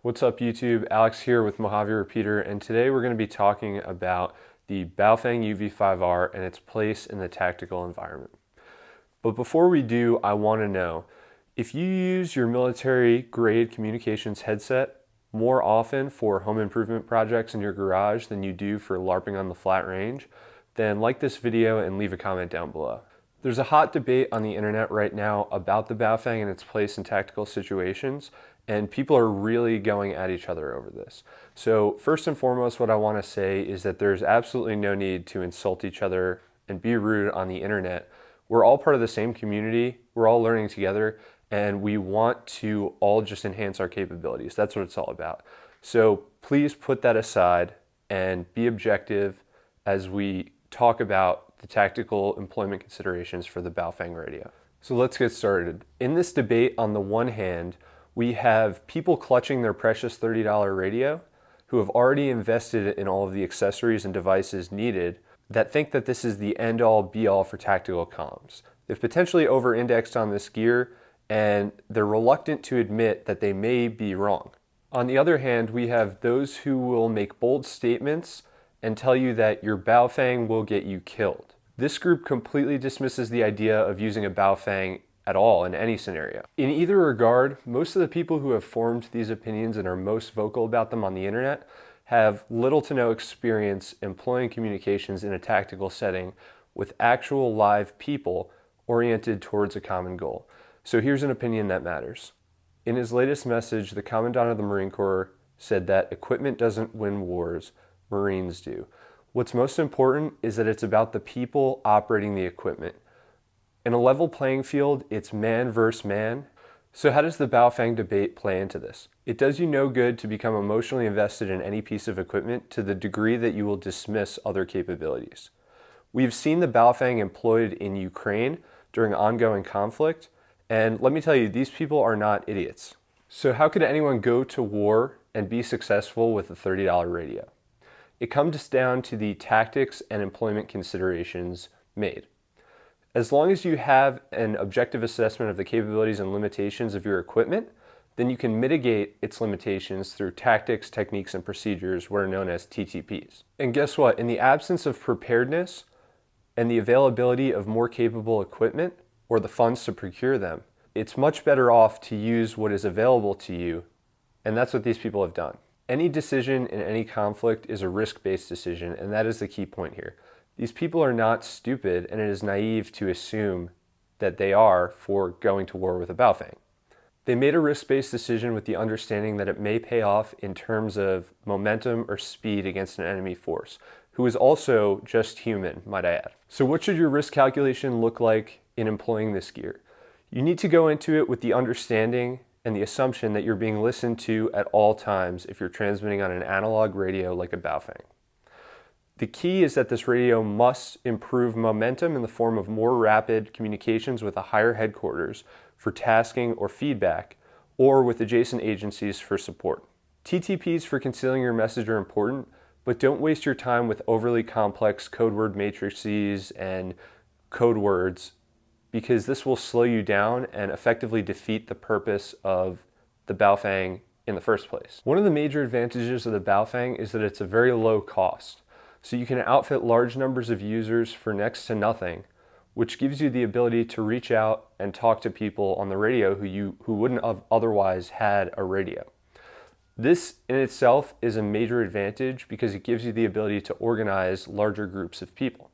What's up YouTube? Alex here with Mojave Repeater, and today we're going to be talking about the Baofeng UV-5R and its place in the tactical environment. But before we do, I want to know, if you use your military grade communications headset more often for home improvement projects in your garage than you do for LARPing on the flat range, then like this video and leave a comment down below. There's a hot debate on the internet right now about the Baofeng and its place in tactical situations, and people are really going at each other over this. So first and foremost, what I want to say is that there's absolutely no need to insult each other and be rude on the internet. We're all part of the same community, we're all learning together, and we want to all just enhance our capabilities. That's what it's all about. So please put that aside and be objective as we talk about the tactical employment considerations for the Baofeng radio. So let's get started. In this debate, on the one hand, we have people clutching their precious $30 radio who have already invested in all of the accessories and devices needed that think that this is the end-all be-all for tactical comms. They've potentially over-indexed on this gear and they're reluctant to admit that they may be wrong. On the other hand, we have those who will make bold statements and tell you that your Baofeng will get you killed. This group completely dismisses the idea of using a Baofeng at all in any scenario. In either regard, most of the people who have formed these opinions and are most vocal about them on the internet have little to no experience employing communications in a tactical setting with actual live people oriented towards a common goal. So here's an opinion that matters. In his latest message, the Commandant of the Marine Corps said that equipment doesn't win wars, Marines do. What's most important is that it's about the people operating the equipment. In a level playing field, it's man versus man. So how does the Baofeng debate play into this? It does you no good to become emotionally invested in any piece of equipment to the degree that you will dismiss other capabilities. We've seen the Baofeng employed in Ukraine during ongoing conflict, and let me tell you, these people are not idiots. So how could anyone go to war and be successful with a $30 radio? It comes down to the tactics and employment considerations made. As long as you have an objective assessment of the capabilities and limitations of your equipment, then you can mitigate its limitations through tactics, techniques, and procedures, what are known as TTPs. And guess what? In the absence of preparedness and the availability of more capable equipment or the funds to procure them, it's much better off to use what is available to you, and that's what these people have done. Any decision in any conflict is a risk-based decision, and that is the key point here. These people are not stupid, and it is naive to assume that they are for going to war with a Baofeng. They made a risk-based decision with the understanding that it may pay off in terms of momentum or speed against an enemy force, who is also just human, might I add. So what should your risk calculation look like in employing this gear? You need to go into it with the understanding and the assumption that you're being listened to at all times if you're transmitting on an analog radio like a Baofeng. The key is that this radio must improve momentum in the form of more rapid communications with a higher headquarters for tasking or feedback, or with adjacent agencies for support. TTPs for concealing your message are important, but don't waste your time with overly complex code word matrices and code words, because this will slow you down and effectively defeat the purpose of the Baofeng in the first place. One of the major advantages of the Baofeng is that it's a very low cost. So you can outfit large numbers of users for next to nothing, which gives you the ability to reach out and talk to people on the radio who wouldn't have otherwise had a radio. This in itself is a major advantage because it gives you the ability to organize larger groups of people.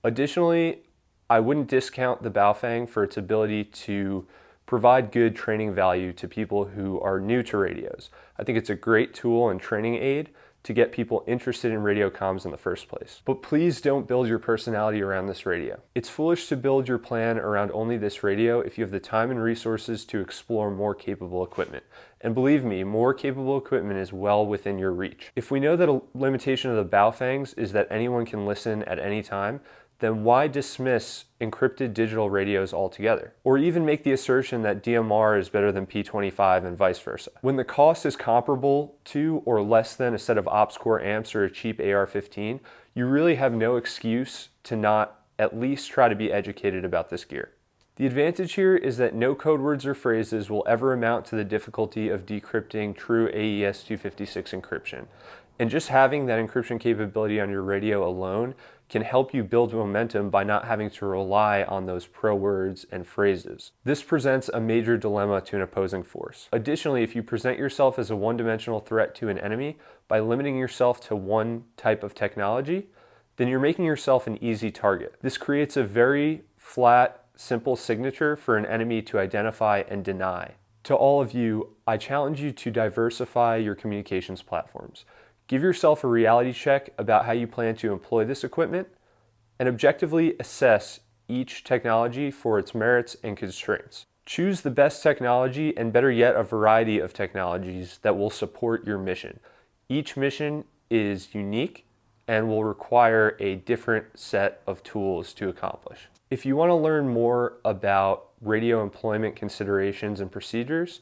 Additionally, I wouldn't discount the Baofeng for its ability to provide good training value to people who are new to radios. I think it's a great tool and training aid to get people interested in radio comms in the first place. But please don't build your personality around this radio. It's foolish to build your plan around only this radio if you have the time and resources to explore more capable equipment. And believe me, more capable equipment is well within your reach. If we know that a limitation of the Baofengs is that anyone can listen at any time, then why dismiss encrypted digital radios altogether? Or even make the assertion that DMR is better than P25 and vice versa. When the cost is comparable to or less than a set of ops core amps or a cheap AR-15, you really have no excuse to not at least try to be educated about this gear. The advantage here is that no code words or phrases will ever amount to the difficulty of decrypting true AES 256 encryption. And just having that encryption capability on your radio alone can help you build momentum by not having to rely on those pro words and phrases. This presents a major dilemma to an opposing force. Additionally, if you present yourself as a one-dimensional threat to an enemy by limiting yourself to one type of technology, then you're making yourself an easy target. This creates a very flat, simple signature for an enemy to identify and deny. To all of you, I challenge you to diversify your communications platforms. Give yourself a reality check about how you plan to employ this equipment and objectively assess each technology for its merits and constraints. Choose the best technology and, better yet, a variety of technologies that will support your mission. Each mission is unique and will require a different set of tools to accomplish. If you want to learn more about radio employment considerations and procedures,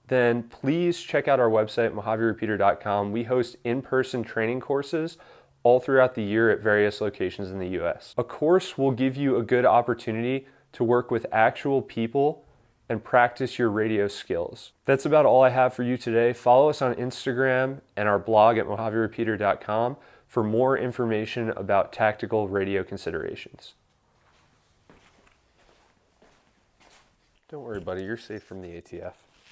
then please check out our website, mojaverepeater.com. We host in-person training courses all throughout the year at various locations in the US. A course will give you a good opportunity to work with actual people and practice your radio skills. That's about all I have for you today. Follow us on Instagram and our blog at mojaverepeater.com for more information about tactical radio considerations. Don't worry, buddy, you're safe from the ATF.